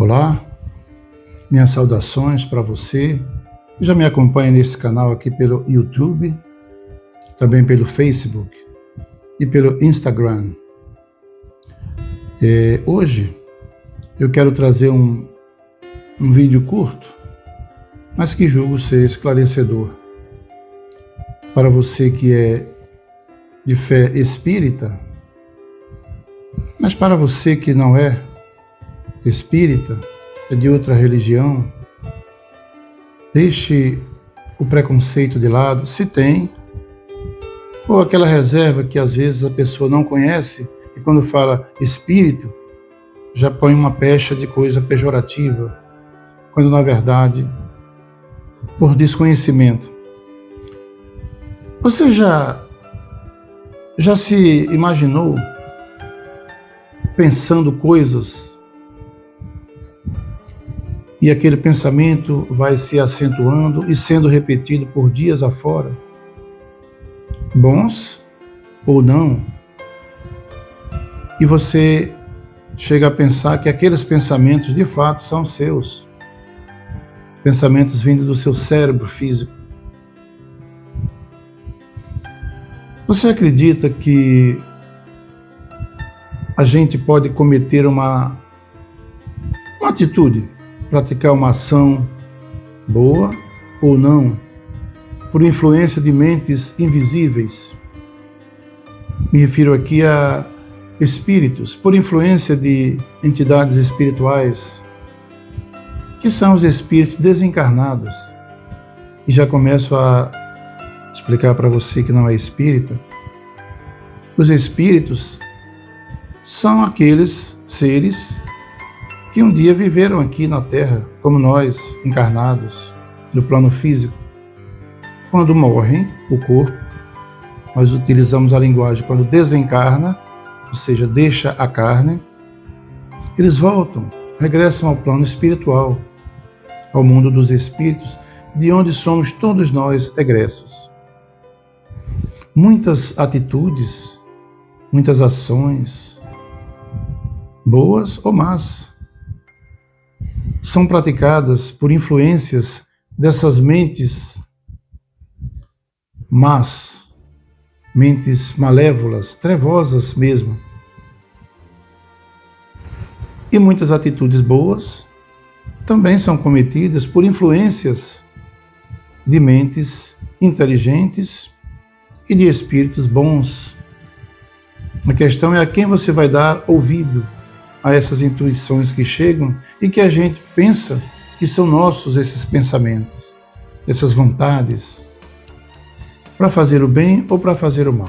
Olá, minhas saudações para você que já me acompanha nesse canal aqui pelo YouTube, também pelo Facebook e pelo Instagram. Hoje eu quero trazer um vídeo curto, mas que julgo ser esclarecedor para você que é de fé espírita, mas para você que não é espírita, é de outra religião, deixe o preconceito de lado, se tem, ou aquela reserva que às vezes a pessoa não conhece e quando fala espírito, já põe uma pecha de coisa pejorativa, quando na verdade, por desconhecimento. Você já se imaginou pensando coisas e aquele pensamento vai se acentuando e sendo repetido por dias afora, bons ou não, e você chega a pensar que aqueles pensamentos de fato são seus, pensamentos vindo do seu cérebro físico. Você acredita que a gente pode cometer uma atitude, praticar uma ação boa ou não, por influência de mentes invisíveis? Me refiro aqui a espíritos, por influência de entidades espirituais, que são os espíritos desencarnados. E já começo a explicar para você que não é espírita. Os espíritos são aqueles seres que um dia viveram aqui na Terra, como nós, encarnados, no plano físico. Quando morrem o corpo, nós utilizamos a linguagem quando desencarna, ou seja, deixa a carne, eles voltam, regressam ao plano espiritual, ao mundo dos espíritos, de onde somos todos nós egressos. Muitas atitudes, muitas ações, boas ou más, são praticadas por influências dessas mentes más, mentes malévolas, trevosas mesmo. E muitas atitudes boas também são cometidas por influências de mentes inteligentes e de espíritos bons. A questão é a quem você vai dar ouvido a essas intuições que chegam e que a gente pensa que são nossos esses pensamentos, essas vontades, para fazer o bem ou para fazer o mal.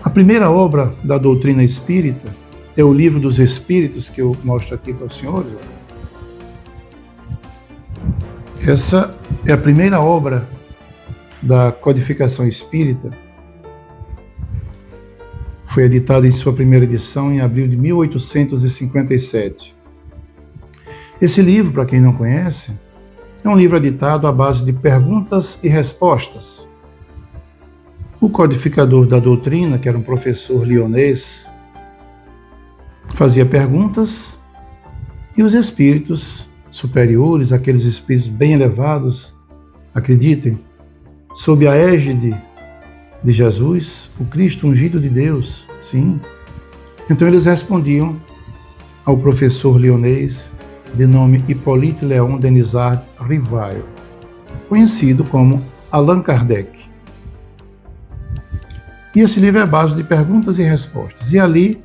A primeira obra da doutrina espírita é o Livro dos Espíritos, que eu mostro aqui para os senhores. Essa é a primeira obra da codificação espírita. Foi editada em sua primeira edição em abril de 1857. Esse livro, para quem não conhece, é um livro editado à base de perguntas e respostas. O codificador da doutrina, que era um professor lionês, fazia perguntas e os espíritos superiores, aqueles espíritos bem elevados, acreditem, sob a égide de Jesus, o Cristo ungido de Deus, sim. Então eles respondiam ao professor lionês de nome Hippolyte Léon Denisard Rivail, conhecido como Allan Kardec. E esse livro é a base de perguntas e respostas. E ali,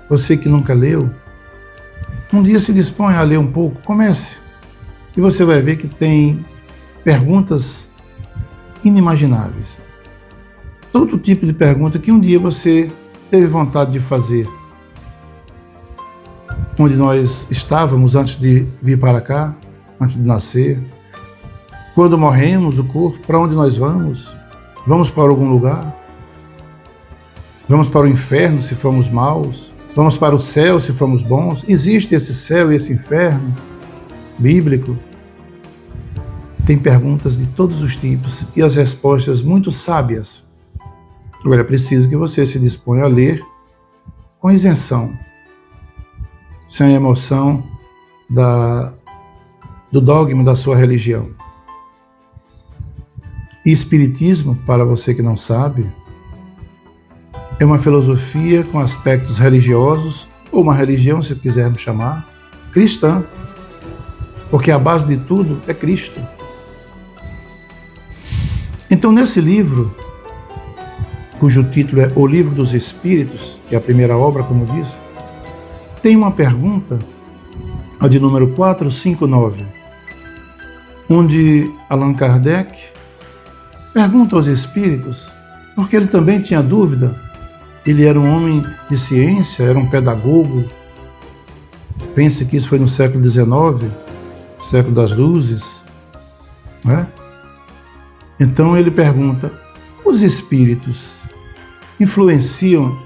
você que nunca leu, um dia se dispõe a ler um pouco, comece. E você vai ver que tem perguntas inimagináveis. Todo tipo de pergunta que um dia você teve vontade de fazer. Onde nós estávamos antes de vir para cá, antes de nascer. Quando morremos o corpo, para onde nós vamos? Vamos para algum lugar? Vamos para o inferno se formos maus? Vamos para o céu se formos bons? Existe esse céu e esse inferno bíblico? Tem perguntas de todos os tipos e as respostas muito sábias. Agora é preciso que você se disponha a ler com isenção, sem a emoção do dogma da sua religião. E espiritismo, para você que não sabe, é uma filosofia com aspectos religiosos, ou uma religião, se quisermos chamar, cristã, porque a base de tudo é Cristo. Então, nesse livro, cujo título é O Livro dos Espíritos, que é a primeira obra, como disse, tem uma pergunta, a de número 459, onde Allan Kardec pergunta aos espíritos, porque ele também tinha dúvida. Ele era um homem de ciência, era um pedagogo. Pense que isso foi no século XIX, século das luzes, né? Então ele pergunta, os espíritos influenciam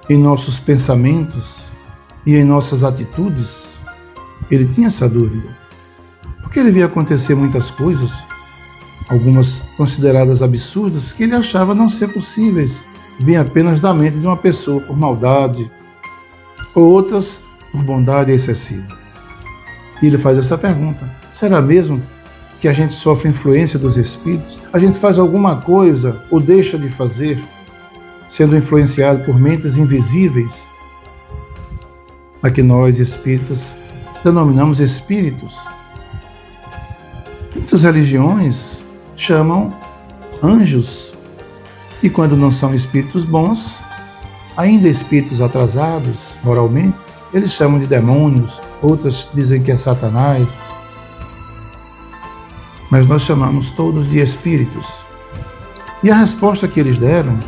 em nossos pensamentos e em nossas atitudes? Ele tinha essa dúvida, porque ele via acontecer muitas coisas, algumas consideradas absurdas, que ele achava não ser possíveis, vinham apenas da mente de uma pessoa por maldade, ou outras por bondade excessiva. E ele faz essa pergunta, será mesmo que a gente sofre influência dos espíritos? A gente faz alguma coisa ou deixa de fazer, sendo influenciado por mentes invisíveis, a que nós, espíritas, denominamos espíritos. Muitas religiões chamam anjos, e quando não são espíritos bons, ainda espíritos atrasados moralmente, eles chamam de demônios, outras dizem que é Satanás, mas nós chamamos todos de espíritos. E a resposta que eles deram,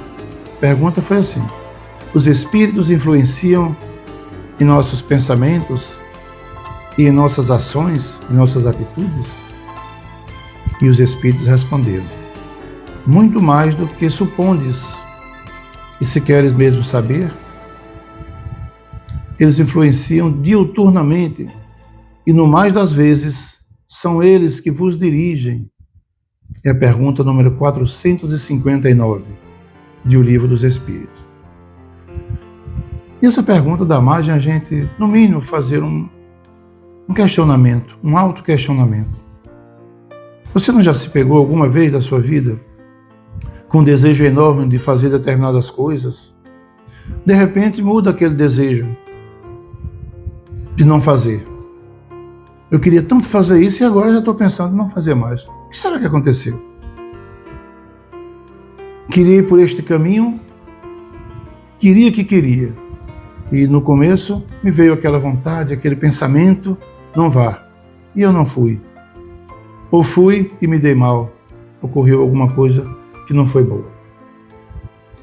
a pergunta foi assim, os espíritos influenciam em nossos pensamentos e em nossas ações, em nossas atitudes? E os espíritos responderam, muito mais do que supondes, e se queres mesmo saber, eles influenciam diuturnamente, e no mais das vezes são eles que vos dirigem. É a pergunta número 459 de O Livro dos Espíritos. E essa pergunta dá margem a gente, no mínimo, fazer um questionamento, um autoquestionamento. Você não já se pegou alguma vez da sua vida com um desejo enorme de fazer determinadas coisas? De repente muda aquele desejo de não fazer. Eu queria tanto fazer isso e agora já estou pensando em não fazer mais. O que será que aconteceu? Queria ir por este caminho, queria que queria. E no começo me veio aquela vontade, aquele pensamento, não vá. E eu não fui. Ou fui e me dei mal. Ocorreu alguma coisa que não foi boa.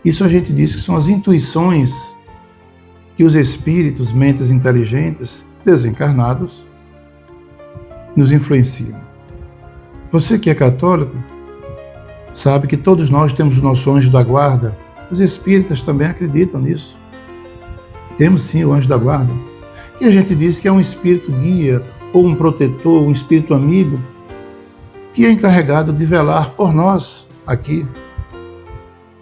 Isso a gente diz que são as intuições que os espíritos, mentes inteligentes, desencarnados, nos influenciam. Você que é católico, sabe que todos nós temos o nosso anjo da guarda. Os espíritas também acreditam nisso. Temos sim o anjo da guarda. E a gente diz que é um espírito guia, ou um protetor, um espírito amigo, que é encarregado de velar por nós aqui,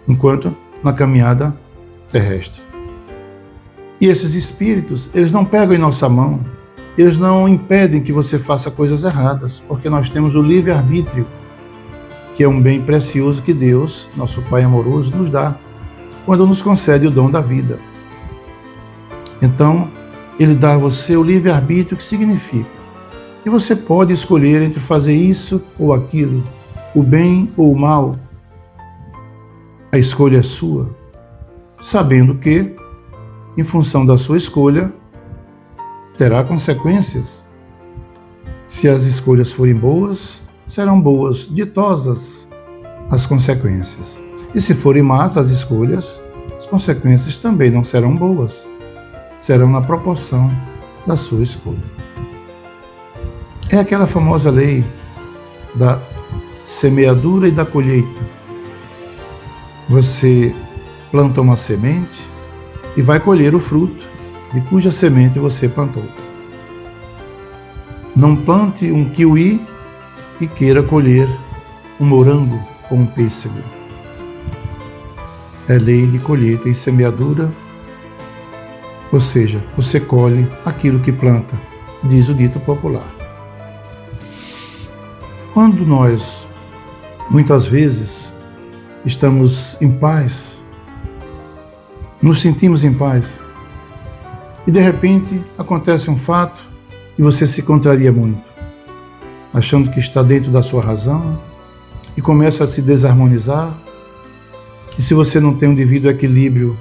enquanto na caminhada terrestre. E esses espíritos, eles não pegam em nossa mão, eles não impedem que você faça coisas erradas, porque nós temos o livre-arbítrio, que é um bem precioso que Deus, nosso Pai amoroso, nos dá, quando nos concede o dom da vida. Então, Ele dá a você o livre-arbítrio, que significa que você pode escolher entre fazer isso ou aquilo, o bem ou o mal. A escolha é sua, sabendo que, em função da sua escolha, terá consequências. Se as escolhas forem boas, serão boas, ditosas as consequências. E se forem más as escolhas, as consequências também não serão boas, serão na proporção da sua escolha. É aquela famosa lei da semeadura e da colheita. Você planta uma semente e vai colher o fruto de cuja semente você plantou. Não plante um kiwi e queira colher um morango ou um pêssego. É lei de colheita e semeadura Ou seja, você colhe aquilo que planta, diz o dito popular. Quando nós, muitas vezes, estamos em paz, nos sentimos em paz, e de repente acontece um fato e você se contraria muito, achando que está dentro da sua razão, e começa a se desarmonizar. E se você não tem um devido equilíbrio,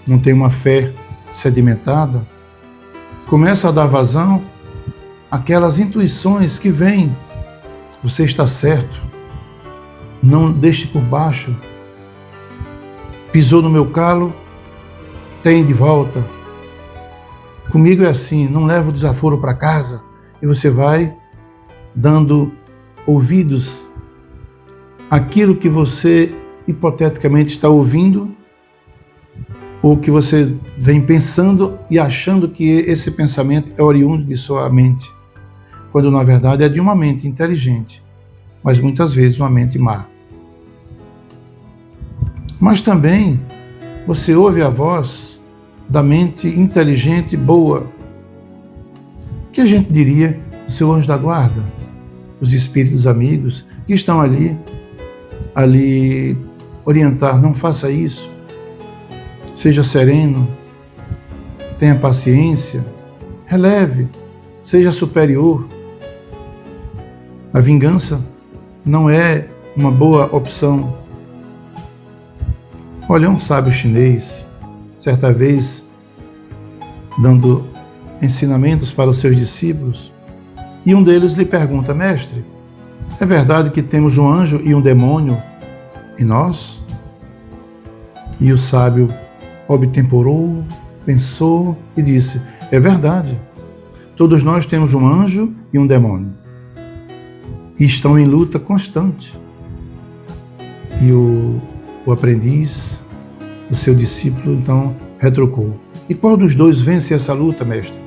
não tem uma fé sedimentada, começa a dar vazão àquelas intuições que vêm. Você está certo, não deixe por baixo, pisou no meu calo, tem de volta. Comigo é assim, não leva o desaforo para casa. E você vai dando ouvidos àquilo que você hipoteticamente está ouvindo, ou que você vem pensando e achando que esse pensamento é oriundo de sua mente, quando na verdade é de uma mente inteligente, mas muitas vezes uma mente má. Mas também você ouve a voz da mente inteligente boa. O que a gente diria do seu anjo da guarda, os espíritos amigos que estão ali orientar, não faça isso, seja sereno, tenha paciência, releve, seja superior. A vingança não é uma boa opção. Olha, um sábio chinês, certa vez, dando ensinamentos para os seus discípulos, e um deles lhe pergunta: mestre, é verdade que temos um anjo e um demônio em nós? E o sábio obtemporou, pensou e disse: é verdade, todos nós temos um anjo e um demônio, e estão em luta constante. E o aprendiz, o seu discípulo, então retrucou: e qual dos dois vence essa luta, mestre?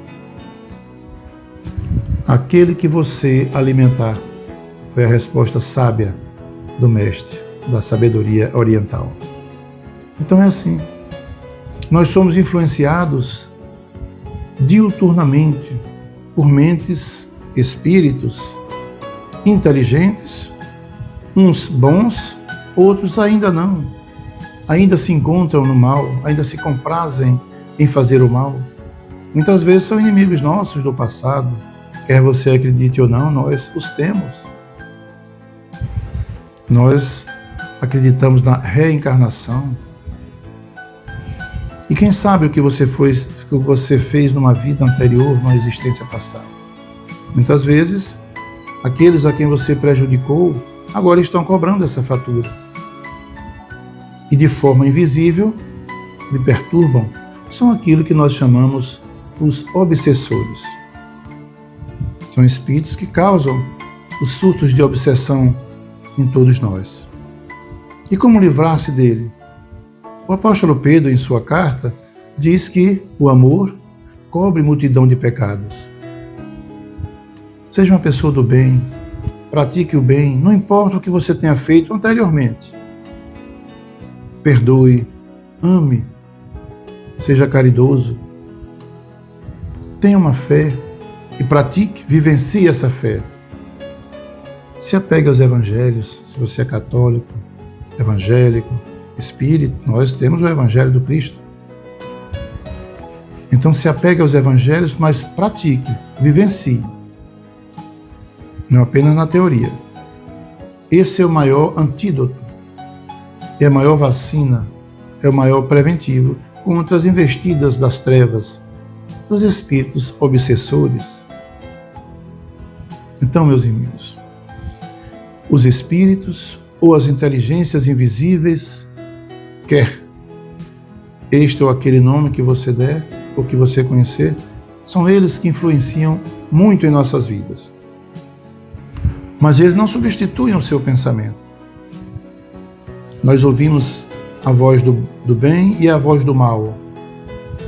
Aquele que você alimentar, foi a resposta sábia do mestre, da sabedoria oriental. Então é assim, nós somos influenciados diuturnamente por mentes, espíritos inteligentes, uns bons, outros ainda não, ainda se encontram no mal, ainda se comprazem em fazer o mal. Muitas vezes são inimigos nossos do passado, quer você acredite ou não, nós os temos. Nós acreditamos na reencarnação. E quem sabe o que você fez numa vida anterior, numa existência passada. Muitas vezes, aqueles a quem você prejudicou, agora estão cobrando essa fatura. E de forma invisível, lhe perturbam. São aquilo que nós chamamos os obsessores. São espíritos que causam os surtos de obsessão em todos nós. E como livrar-se dele? O apóstolo Pedro, em sua carta, diz que o amor cobre multidão de pecados. Seja uma pessoa do bem, pratique o bem, não importa o que você tenha feito anteriormente. Perdoe, ame, seja caridoso, tenha uma fé e pratique, vivencie essa fé. Se apegue aos evangelhos, se você é católico, evangélico, espírita, nós temos o evangelho do Cristo. Então se apegue aos evangelhos, mas pratique, vivencie. Não apenas na teoria. Esse é o maior antídoto, é a maior vacina, é o maior preventivo contra as investidas das trevas, dos espíritos obsessores. Então, meus amigos, os espíritos ou as inteligências invisíveis, quer este ou aquele nome que você der, ou que você conhecer, são eles que influenciam muito em nossas vidas. Mas eles não substituem o seu pensamento. Nós ouvimos a voz do bem e a voz do mal,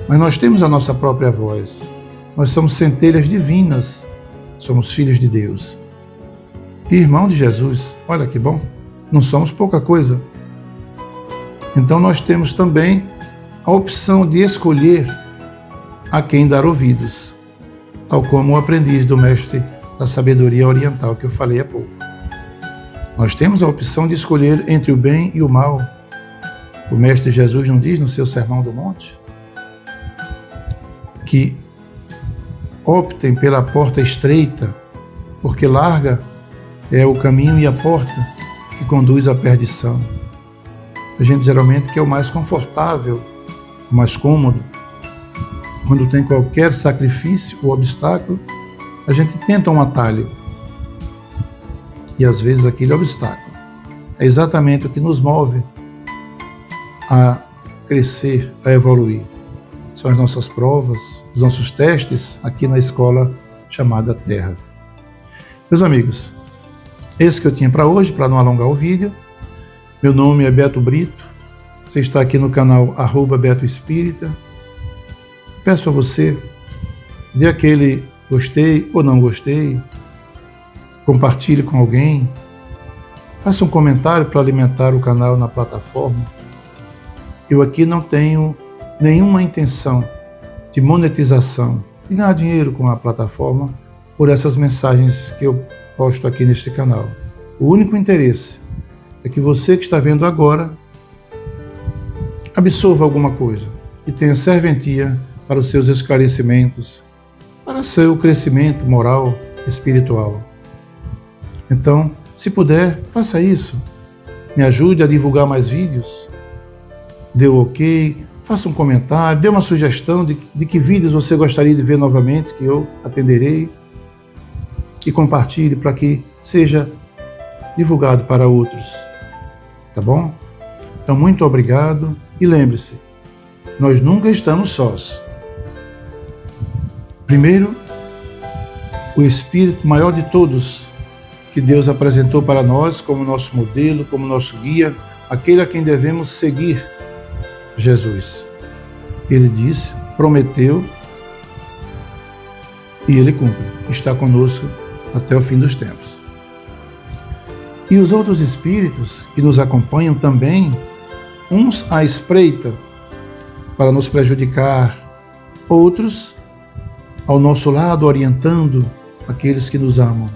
mas nós temos a nossa própria voz. Nós somos centelhas divinas, somos filhos de Deus. E irmão de Jesus, olha que bom, não somos pouca coisa. Então nós temos também a opção de escolher a quem dar ouvidos, tal como o aprendiz do mestre da sabedoria oriental que eu falei há pouco. Nós temos a opção de escolher entre o bem e o mal. O mestre Jesus não diz no seu Sermão do Monte que optem pela porta estreita, porque larga é o caminho e a porta que conduz à perdição. A gente geralmente quer o mais confortável, o mais cômodo. Quando tem qualquer sacrifício ou obstáculo, a gente tenta um atalho. E às vezes aquele obstáculo é exatamente o que nos move a crescer, a evoluir. São as nossas provas, os nossos testes aqui na escola chamada Terra. Meus amigos, esse que eu tinha para hoje, para não alongar o vídeo. Meu nome é Beto Brito, você está aqui no canal @BetoEspírita. Peço a você, dê aquele gostei ou não gostei, compartilhe com alguém, faça um comentário para alimentar o canal na plataforma. Eu aqui não tenho nenhuma intenção de monetização, de ganhar dinheiro com a plataforma por essas mensagens que eu posto aqui neste canal. O único interesse é que você que está vendo agora absorva alguma coisa e tenha serventia para os seus esclarecimentos, para seu crescimento moral, espiritual. Então, se puder, faça isso. Me ajude a divulgar mais vídeos. Dê o ok, faça um comentário, dê uma sugestão de que vídeos você gostaria de ver novamente, que eu atenderei. E compartilhe para que seja divulgado para outros. Tá bom? Então, muito obrigado. E lembre-se, nós nunca estamos sós. Primeiro, o Espírito maior de todos, que Deus apresentou para nós como nosso modelo, como nosso guia, aquele a quem devemos seguir, Jesus. Ele disse, prometeu e Ele cumpre. Está conosco até o fim dos tempos. E os outros espíritos que nos acompanham também, uns à espreita para nos prejudicar, outros ao nosso lado orientando aqueles que nos amam.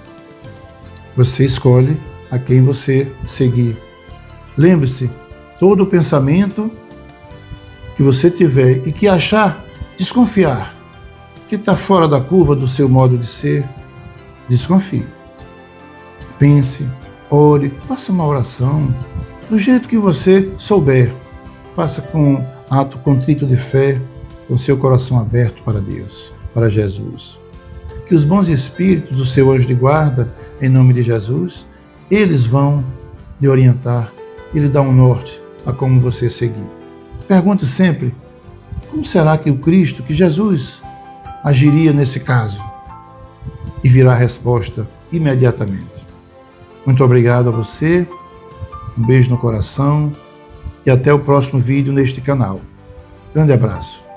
Você escolhe a quem você seguir. Lembre-se, todo pensamento que você tiver e que achar, desconfiar, que está fora da curva do seu modo de ser, desconfie. Pense, ore, faça uma oração, do jeito que você souber. Faça com ato contrito de fé, com seu coração aberto para Deus, para Jesus. Que os bons espíritos do seu anjo de guarda, em nome de Jesus, eles vão lhe orientar e lhe dar um norte a como você seguir. Pergunte sempre, como será que o Cristo, que Jesus, agiria nesse caso? E virá a resposta imediatamente. Muito obrigado a você, um beijo no coração e até o próximo vídeo neste canal. Grande abraço.